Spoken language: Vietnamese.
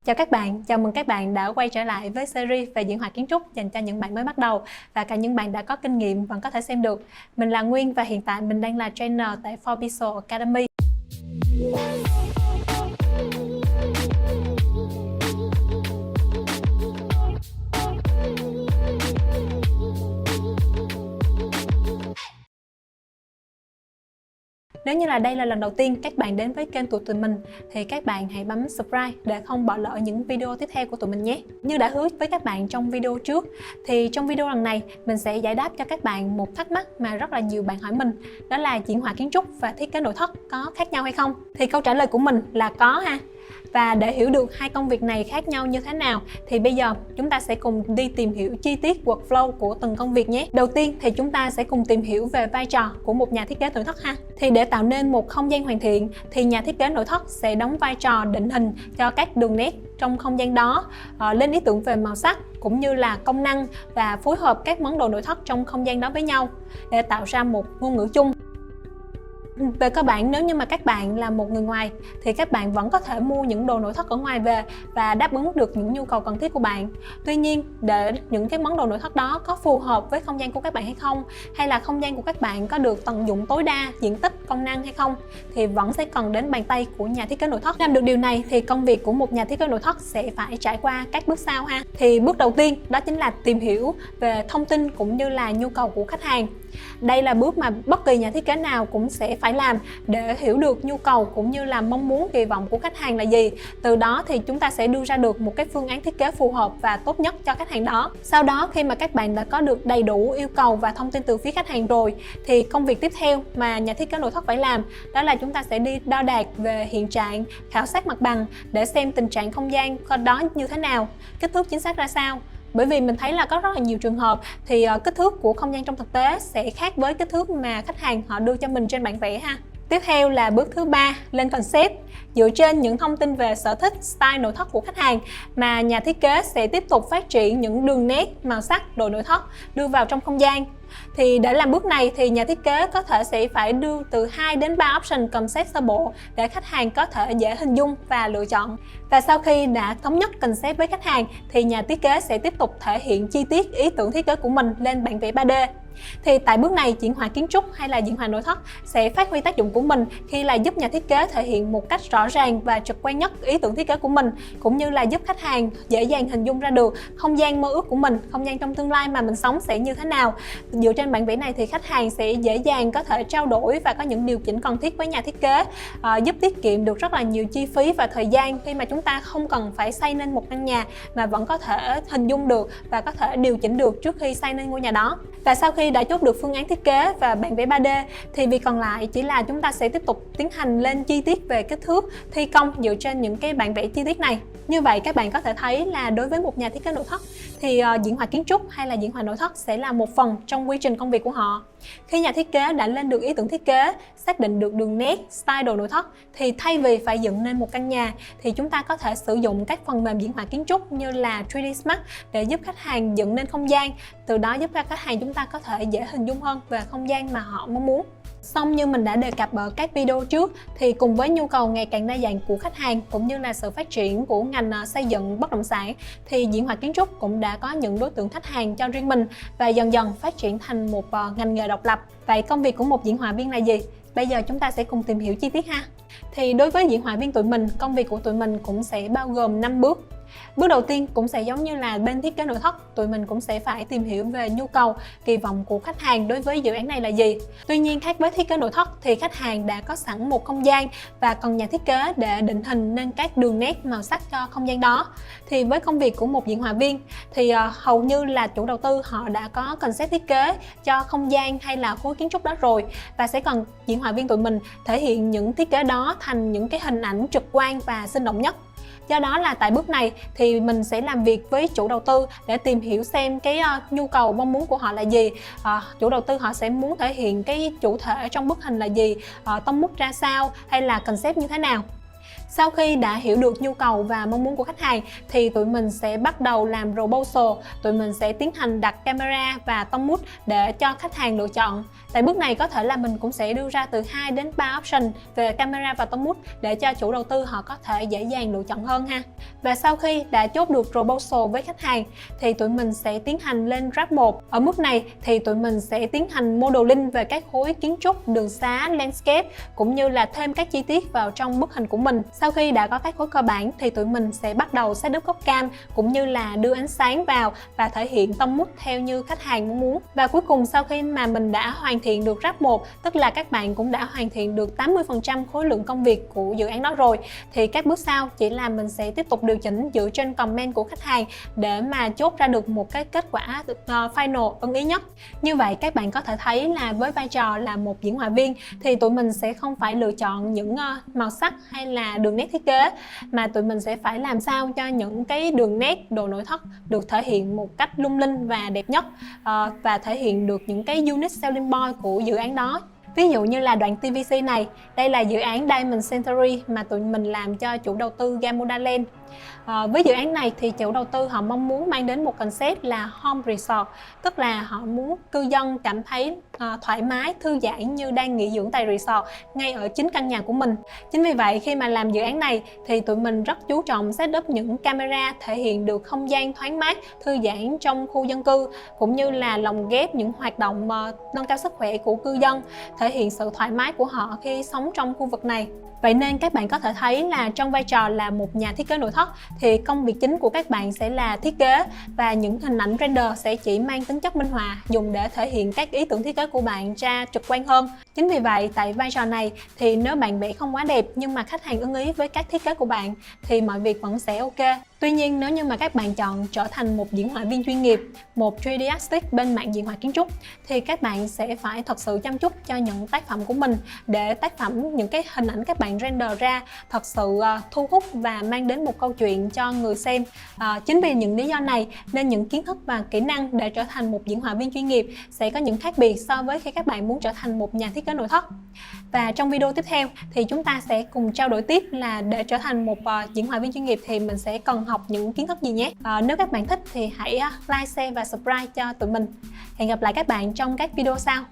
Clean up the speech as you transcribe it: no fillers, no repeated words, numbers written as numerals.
Chào các bạn, chào mừng các bạn đã quay trở lại với series về diễn họa kiến trúc dành cho những bạn mới bắt đầu và cả những bạn đã có kinh nghiệm vẫn có thể xem được. Mình là Nguyên và hiện tại mình đang là trainer tại Forbisal Academy. Nếu như là đây là lần đầu tiên các bạn đến với kênh của tụi mình thì các bạn hãy bấm subscribe để không bỏ lỡ những video tiếp theo của tụi mình nhé. Như đã hứa với các bạn trong video trước thì trong video lần này mình sẽ giải đáp cho các bạn một thắc mắc mà rất là nhiều bạn hỏi mình, đó là diễn họa kiến trúc và thiết kế nội thất có khác nhau hay không? Thì câu trả lời của mình là có ha. Và để hiểu được hai công việc này khác nhau như thế nào thì bây giờ chúng ta sẽ cùng đi tìm hiểu chi tiết workflow của từng công việc nhé. Đầu tiên thì chúng ta sẽ cùng tìm hiểu về vai trò của một nhà thiết kế nội thất ha. Thì để tạo nên một không gian hoàn thiện thì nhà thiết kế nội thất sẽ đóng vai trò định hình cho các đường nét trong không gian đó, lên ý tưởng về màu sắc cũng như là công năng và phối hợp các món đồ nội thất trong không gian đó với nhau để tạo ra một ngôn ngữ chung. Về cơ bản, nếu như mà các bạn là một người ngoài thì các bạn vẫn có thể mua những đồ nội thất ở ngoài về và đáp ứng được những nhu cầu cần thiết của bạn. Tuy nhiên, để những cái món đồ nội thất đó có phù hợp với không gian của các bạn hay không, hay là không gian của các bạn có được tận dụng tối đa diện tích, công năng hay không, thì vẫn sẽ cần đến bàn tay của nhà thiết kế nội thất. Làm được điều này thì công việc của một nhà thiết kế nội thất sẽ phải trải qua các bước sau ha. Thì bước đầu tiên đó chính là tìm hiểu về thông tin cũng như là nhu cầu của khách hàng. Đây là bước mà bất kỳ nhà thiết kế nào cũng sẽ phải làm để hiểu được nhu cầu cũng như là mong muốn kỳ vọng của khách hàng là gì. Từ đó thì chúng ta sẽ đưa ra được một cái phương án thiết kế phù hợp và tốt nhất cho khách hàng đó. Sau đó khi mà các bạn đã có được đầy đủ yêu cầu và thông tin từ phía khách hàng rồi thì công việc tiếp theo mà nhà thiết kế nội thất phải làm đó là chúng ta sẽ đi đo đạc về hiện trạng, khảo sát mặt bằng để xem tình trạng không gian đó như thế nào, kích thước chính xác ra sao. Bởi vì mình thấy là có rất là nhiều trường hợp thì kích thước của không gian trong thực tế sẽ khác với kích thước mà khách hàng họ đưa cho mình trên bản vẽ ha. Tiếp theo là bước thứ 3, lên concept. Dựa trên những thông tin về sở thích, style nội thất của khách hàng mà nhà thiết kế sẽ tiếp tục phát triển những đường nét, màu sắc, đồ nội thất đưa vào trong không gian. Thì để làm bước này thì nhà thiết kế có thể sẽ phải đưa từ 2 đến 3 option concept sơ bộ để khách hàng có thể dễ hình dung và lựa chọn. Và sau khi đã thống nhất concept với khách hàng thì nhà thiết kế sẽ tiếp tục thể hiện chi tiết ý tưởng thiết kế của mình lên bản vẽ 3D. Thì tại bước này, diễn họa kiến trúc hay là diễn họa nội thất sẽ phát huy tác dụng của mình khi là giúp nhà thiết kế thể hiện một cách rõ ràng và trực quan nhất ý tưởng thiết kế của mình, cũng như là giúp khách hàng dễ dàng hình dung ra được không gian mơ ước của mình, không gian trong tương lai mà mình sống sẽ như thế nào. Dựa trên bản vẽ này thì khách hàng sẽ dễ dàng có thể trao đổi và có những điều chỉnh cần thiết với nhà thiết kế, giúp tiết kiệm được rất là nhiều chi phí và thời gian khi mà chúng ta không cần phải xây nên một căn nhà mà vẫn có thể hình dung được và có thể điều chỉnh được trước khi xây nên ngôi nhà đó. Và sau khi đã chốt được phương án thiết kế và bản vẽ 3D thì việc còn lại chỉ là chúng ta sẽ tiếp tục tiến hành lên chi tiết về kích thước, thi công dựa trên những cái bản vẽ chi tiết này. Như vậy các bạn có thể thấy là đối với một nhà thiết kế nội thất thì diễn họa kiến trúc hay là diễn họa nội thất sẽ là một phần trong quy trình công việc của họ. Khi nhà thiết kế đã lên được ý tưởng thiết kế, xác định được đường nét, style đồ nội thất thì thay vì phải dựng nên một căn nhà thì chúng ta có thể sử dụng các phần mềm diễn họa kiến trúc như là 3D Max để giúp khách hàng dựng nên không gian, từ đó giúp cho khách hàng chúng ta có thể dễ hình dung hơn về không gian mà họ mong muốn. Xong như mình đã đề cập ở các video trước thì cùng với nhu cầu ngày càng đa dạng của khách hàng cũng như là sự phát triển của ngành xây dựng bất động sản thì diễn họa kiến trúc cũng đã có những đối tượng khách hàng cho riêng mình và dần dần phát triển thành một ngành nghề độc lập. Vậy công việc của một diễn họa viên là gì? Bây giờ chúng ta sẽ cùng tìm hiểu chi tiết ha. Thì đối với diễn họa viên tụi mình, công việc của tụi mình cũng sẽ bao gồm 5 bước. Bước đầu tiên cũng sẽ giống như là bên thiết kế nội thất, tụi mình cũng sẽ phải tìm hiểu về nhu cầu, kỳ vọng của khách hàng đối với dự án này là gì. Tuy nhiên khác với thiết kế nội thất thì khách hàng đã có sẵn một không gian và cần nhà thiết kế để định hình nên các đường nét, màu sắc cho không gian đó. Thì với công việc của một diễn họa viên thì hầu như là chủ đầu tư họ đã có concept thiết kế cho không gian hay là khối kiến trúc đó rồi, và sẽ cần diễn họa viên tụi mình thể hiện những thiết kế đó thành những cái hình ảnh trực quan và sinh động nhất. Do đó là tại bước này thì mình sẽ làm việc với chủ đầu tư để tìm hiểu xem cái nhu cầu mong muốn của họ là gì. Chủ đầu tư họ sẽ muốn thể hiện cái chủ thể trong bức hình là gì, tông bút ra sao hay là concept như thế nào. Sau khi đã hiểu được nhu cầu và mong muốn của khách hàng thì tụi mình sẽ bắt đầu làm proposal. Tụi mình sẽ tiến hành đặt camera và tông mút để cho khách hàng lựa chọn. Tại bước này có thể là mình cũng sẽ đưa ra từ 2 đến 3 option về camera và tông mút để cho chủ đầu tư họ có thể dễ dàng lựa chọn hơn ha. Và sau khi đã chốt được proposal với khách hàng thì tụi mình sẽ tiến hành lên draft 1. Ở mức này thì tụi mình sẽ tiến hành modeling về các khối kiến trúc, đường xá, landscape cũng như là thêm các chi tiết vào trong bức hình của mình. Sau khi đã có các khối cơ bản thì tụi mình sẽ bắt đầu setup góc cam cũng như là đưa ánh sáng vào và thể hiện tông mút theo như khách hàng mong muốn. Và cuối cùng sau khi mà mình đã hoàn thiện được draft 1, tức là các bạn cũng đã hoàn thiện được 80% khối lượng công việc của dự án đó rồi, thì các bước sau chỉ là mình sẽ tiếp tục điều chỉnh dựa trên comment của khách hàng để mà chốt ra được một cái kết quả final ưng ý nhất. Như vậy các bạn có thể thấy là với vai trò là một diễn hòa viên thì tụi mình sẽ không phải lựa chọn những màu sắc hay là đường nét thiết kế, mà tụi mình sẽ phải làm sao cho những cái đường nét, đồ nội thất được thể hiện một cách lung linh và đẹp nhất, và thể hiện được những cái unique selling point của dự án đó. Ví dụ như là đoạn TVC này, đây là dự án Diamond Century mà tụi mình làm cho chủ đầu tư Gamoda Land. Với dự án này thì chủ đầu tư họ mong muốn mang đến một concept là home resort, tức là họ muốn cư dân cảm thấy thoải mái, thư giãn như đang nghỉ dưỡng tại resort ngay ở chính căn nhà của mình. Chính vì vậy khi mà làm dự án này thì tụi mình rất chú trọng setup những camera thể hiện được không gian thoáng mát, thư giãn trong khu dân cư, cũng như là lồng ghép những hoạt động nâng cao sức khỏe của cư dân, thể hiện sự thoải mái của họ khi sống trong khu vực này. Vậy nên các bạn có thể thấy là trong vai trò là một nhà thiết kế nội thất thì công việc chính của các bạn sẽ là thiết kế, và những hình ảnh render sẽ chỉ mang tính chất minh họa, dùng để thể hiện các ý tưởng thiết kế của bạn ra trực quan hơn. Chính vì vậy tại vai trò này thì nếu bạn vẽ không quá đẹp nhưng mà khách hàng ưng ý với các thiết kế của bạn thì mọi việc vẫn sẽ ok. Tuy nhiên nếu như mà các bạn chọn trở thành một diễn họa viên chuyên nghiệp, một 3D artist bên mảng diễn họa kiến trúc, thì các bạn sẽ phải thật sự chăm chút cho những tác phẩm của mình, để tác phẩm, những cái hình ảnh các bạn render ra thật sự thu hút và mang đến một câu chuyện cho người xem. Chính vì những lý do này nên những kiến thức và kỹ năng để trở thành một diễn họa viên chuyên nghiệp sẽ có những khác biệt so với khi các bạn muốn trở thành một nhà thiết kế nội thất. Và trong video tiếp theo thì chúng ta sẽ cùng trao đổi tiếp là để trở thành một diễn họa viên chuyên nghiệp thì mình sẽ cần học những kiến thức gì nhé. Nếu các bạn thích thì hãy like, share và subscribe cho tụi mình. Hẹn gặp lại các bạn trong các video sau.